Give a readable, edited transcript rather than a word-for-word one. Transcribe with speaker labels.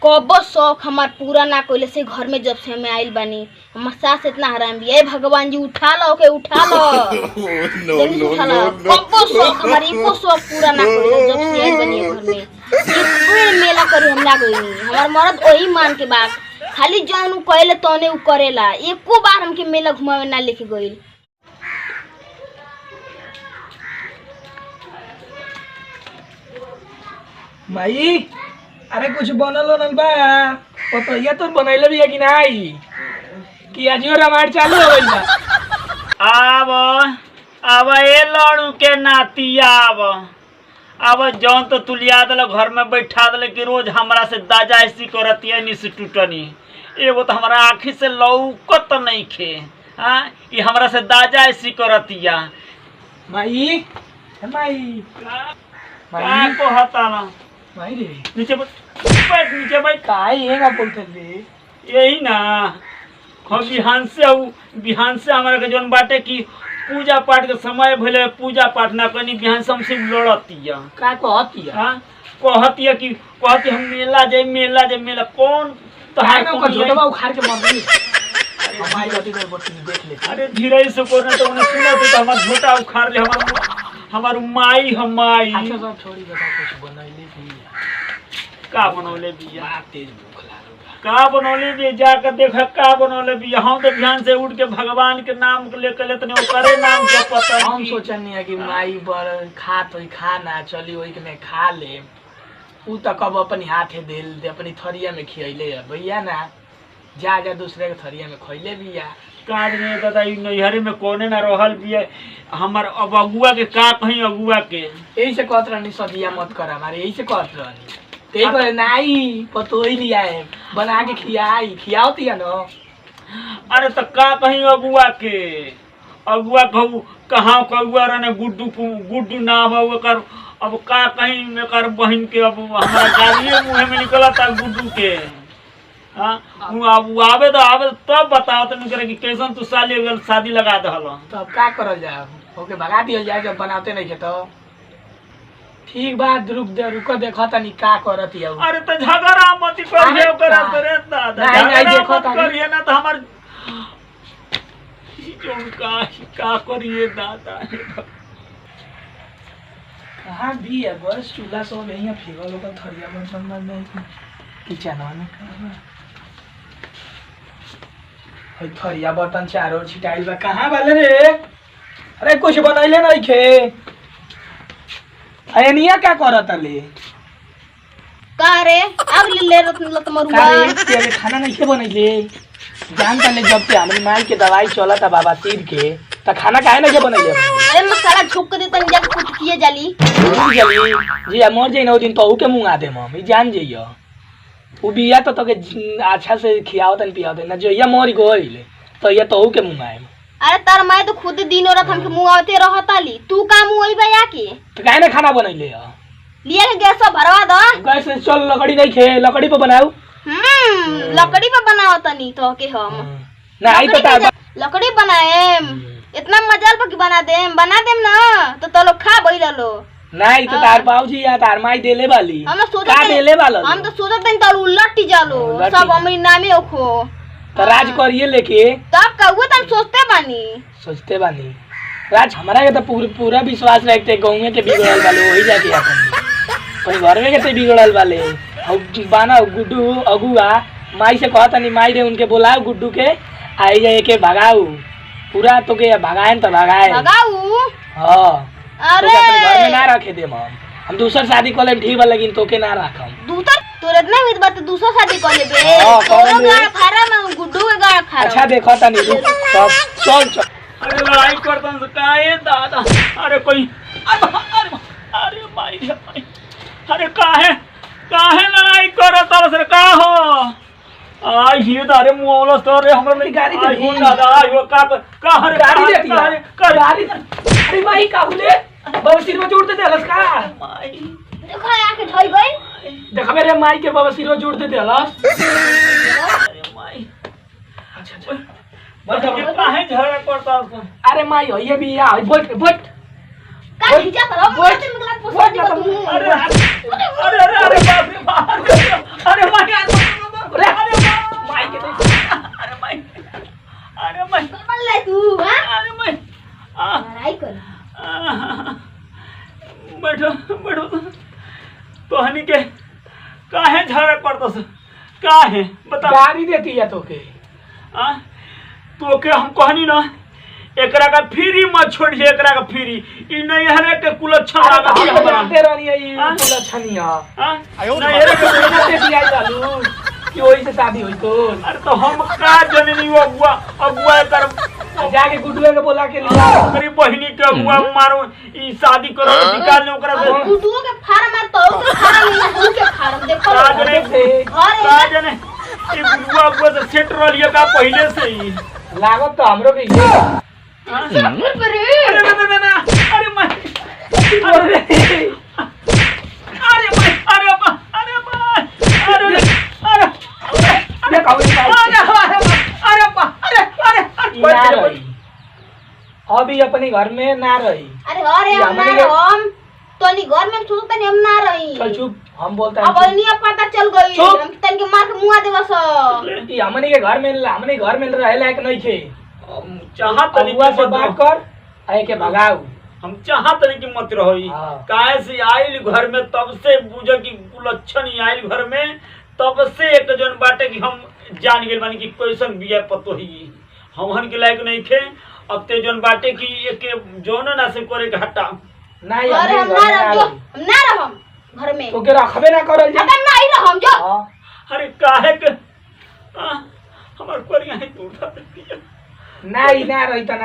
Speaker 1: कबो शौक हमार पूरा ना कोइले से घर में जब से हमें आइल बानी हमार सास इतना हराम भी है। भगवान जी उठा लो के उठा लो कबो शौक हमार एको शौक पूरा ना कोइले जब से आइल बानी घर में। ये मेला करी हम ना गइनी हमार मर्द वही मान के बात खाली जौन उ कहले तौने उ करेला। एको बार हमके मेला घुमावे ना लेके गइल।
Speaker 2: माई अरे कुछ बनल बनल बा पतैया तो बनैले भी है कि नहीं कि आजियो रामायण चालू हो गइल बा।
Speaker 3: अब ए लड़ू के नातिया अब जौन तो तुलिया दल घर में बैठा दल कि रोज हमरा से दाजा ऐसी करतिया निस टूटनी एगो तो हमारा आँखी से लौकत नहीं खे। हाँ ये हमरा से दाजा ऐसी करतिया।
Speaker 2: माई माई
Speaker 3: का कहता ना
Speaker 2: माई रे
Speaker 3: नीचे बैठ नीचे बैठ
Speaker 2: काहे येगा बोलते रे
Speaker 3: यही ना हम बिहान से हमारा के जौन बाटे की पूजा पाठ के समय भले पूजा पाठ ना करनी बिहान से हमसे लड़तिया।
Speaker 2: का कहतिया
Speaker 3: हाँ कहती हम मेला मेला कौन
Speaker 2: तहार को झोटवा उखाड़ के मार दी। माई गति कर बोटी देख ले।
Speaker 3: अरे धीरे से कोने तो उन्हें सुना तो हमार झोटा उखाड़ ले हमार माई
Speaker 2: अच्छा सब छोड़ी बता कुछ बनैले भी
Speaker 3: का बनौले बिया
Speaker 2: बड़ा तेज भूख लागल
Speaker 3: का बनौले बिया जाकर देखा का बनौले बिया। हम तो ध्यान से उठ के भगवान के नाम लेकर लेते नहीं करे नाम के पता
Speaker 2: हम सोचनी है कि माई बड़ खा ना चली ओई में खा ले उ त कब अपनी हाथे देल दे अपनी थरिया में खियले है भैया ना जा दूसरे के थरिया में खइले बिया।
Speaker 3: काज नहीं दादा नैहरे में कोने ना रहल बिया हमार अब अगुआ के का कहीं अगुआ के
Speaker 2: यही से कहत रहनी सदिया मत कर हमारे यही से कहत रहनी ते पर नहीं पतोई लिया है बना के खियाओ तिया न।
Speaker 3: अरे तो का कहीं अगुआ कहू कहाँ कगुआ रहने गुड्डू नाम है कर अब का कहीं में कर बहन के अब हमारा गाड़िए मुँह में निकला था गुड्डू के। हाँ अब आवे तो तब बताओ तो नहीं करे कि कैसन तू साली शादी लगा दहल
Speaker 2: तो अब का करल जाए ओके भगा दियल जाए जब बनाते नहीं खे तो ठीक बात रुक देखो तनी का करत है।
Speaker 3: अरे तो झगड़ा मत करिए ओकरा से रे दादा
Speaker 2: नहीं देखो
Speaker 3: करिए ना तो हमार का करिए दादा
Speaker 2: कहाँ भी है बस चूल्हा सब यहीं फेंकल होगा थरिया बर्तन में किचन में थरिया बर्तन चारों छिटाइल बा कहाँ वाले रे। अरे कुछ बनैले नहीं खे अनिया क्या करत ले
Speaker 1: का रे अब ले लत मरुआ
Speaker 2: तेरे खाना नहीं खे बनैले जान तले जब से हमारी माई के दवाई चला था बाबा तीर के तो खाना काहे नहीं बनैले।
Speaker 1: अरे मसाला झुक के देतन जाके कुछ किए जाली
Speaker 2: जी मर जाई ना दिन तो के मुंह आ दे हम जान जइयो उ बिया तो के अच्छा से खियाओ तन पियाओ ना जो या मर गइल तो ये तो के मुंह आए।
Speaker 1: अरे तार मैं तो खुद दिन रात हमके मुंह आवते रहताली तू का मुंह होई बा के
Speaker 2: तो काहे ना खाना बनैले ह
Speaker 1: लिया के गैस भरवा दो
Speaker 2: गैस से चल लकड़ी नहीं खे लकड़ी पे बनाऊ
Speaker 1: लकड़ी पे बनाओ तनी तो के हम
Speaker 2: ना आई तो
Speaker 1: लकड़ी बनाएम इतना मजाल पर बना देम ना तो लोग खा बैल लो
Speaker 2: नहीं तो तार बाबूजी या तार माई देले वाली
Speaker 1: हम
Speaker 2: का देले वाला
Speaker 1: हम तो सोचत नहीं तो उलट जालो सब हमरी नामे ओखो
Speaker 2: तो राज करिए लेके
Speaker 1: तब कहू तन सोचते बानी
Speaker 2: राज हमारा के तो पूरा विश्वास रखते गाँव के बिगड़ल वाले वही जाके अपन घर में के बिगड़ल वाले बाना गुड्डू अगुआ माई से कहता नहीं माई रे उनके बुलाओ गुड्डू के आई जाए के भगाऊ पूरा तो के भगाए तो भगाए हाँ
Speaker 1: अरे
Speaker 2: तो घर में ना रखे दे हम दूसर शादी कर लेम ठीक बा लेकिन तो के ना रखम
Speaker 1: दूसर तोरे इतना विध बात दूसरा शादी कर लेबे
Speaker 2: हां
Speaker 1: तोरो गाड़ खारा में गुड्डू के गाड़ खारा
Speaker 2: अच्छा देखो तनी सब चल
Speaker 3: अरे लड़ाई करतन से काहे दादा अरे कोई अरे माई अरे काहे लड़ाई करत से का हो आई ही दारे मोलस तो रे हमरा मेरी गाड़ी दे हो दादा आयो का हर
Speaker 2: गाड़ी देती है गाड़ी अरे माई का बोले बाबा सिर में जोड़ दे हलस का
Speaker 3: माई
Speaker 1: देखो आके ढोई गई
Speaker 2: देखा मेरे माई के बाबा सिर में जोड़ दे हलस
Speaker 3: अरे माई अच्छा बस काहे झगड़ा करता
Speaker 2: अरे माई हो ये भी या बैठ
Speaker 1: का खींचा करो मतलब
Speaker 3: अरे अरे अरे बाप रे बाप अरे माई झगड़ा करता से का है बता
Speaker 2: गाड़ी देती है तोके
Speaker 3: आ तो के हम कहनी ना एकरा का फ्री मत छोड़िए एकरा का फ्री ई नहीं हरे के कुलच्छन लागत है हमरा
Speaker 2: जानते रहनी है ये
Speaker 3: हाँ?
Speaker 2: कुलच्छनिया
Speaker 3: हां
Speaker 2: नहीं हरे के देती दिया चालू कि वही से शादी हुई तो
Speaker 3: अरे तो हम का जननी वो अगुआ कर
Speaker 2: जाके गुड्डुआ के बोला के लिया
Speaker 3: मेरी बहिनी के अगुआ मारो ई शादी करो निकाल ले ओकरा से
Speaker 1: गुडुओ के फार्म है तो ओकरे फार्म नहीं है के फार्म देखो
Speaker 3: का जने
Speaker 1: घर
Speaker 3: का जने ई गुडुआ अगुआ से सेट रहिए का पहले से ही
Speaker 2: लागत तो हमरो के ये
Speaker 1: अरे
Speaker 3: अरे ना अरे मैं अरे
Speaker 2: ये काउली अभी अपने घर में ना रही
Speaker 1: अरे हम तोनी घर में छू तनी हम ना रही
Speaker 2: चल चुप हम बोलते
Speaker 1: अब
Speaker 2: हैं
Speaker 1: नहीं पता चल गई
Speaker 2: चुप।
Speaker 1: हम तन के मार के मुआ देबस
Speaker 2: ये हमने के घर में रहे लायक नहीं थे
Speaker 3: चाहत नहीं
Speaker 2: अगुआ से बात कर आए के भगाऊ
Speaker 3: हम चाहत नहीं कि मत रही
Speaker 2: हाँ।
Speaker 3: काहे से आइल घर में तब से बुझ की कुलच्छन ही आइल घर में तब से एक जन बाटे कि हम जान गेल बानी कि कैसन बिया पतो ही हमहन के लायक नहीं थे अब ते जन बाटे कि एक जोन ना से करे के हटा
Speaker 2: नहीं
Speaker 1: अरे हम ना रह जो हम ना रहम घर में
Speaker 2: तो के रखबे ना करल जा
Speaker 1: अब हम नहीं रहम जो
Speaker 2: हां
Speaker 3: अरे काहे के हमार कोरिया ही टूटा
Speaker 2: नहीं ना रही तना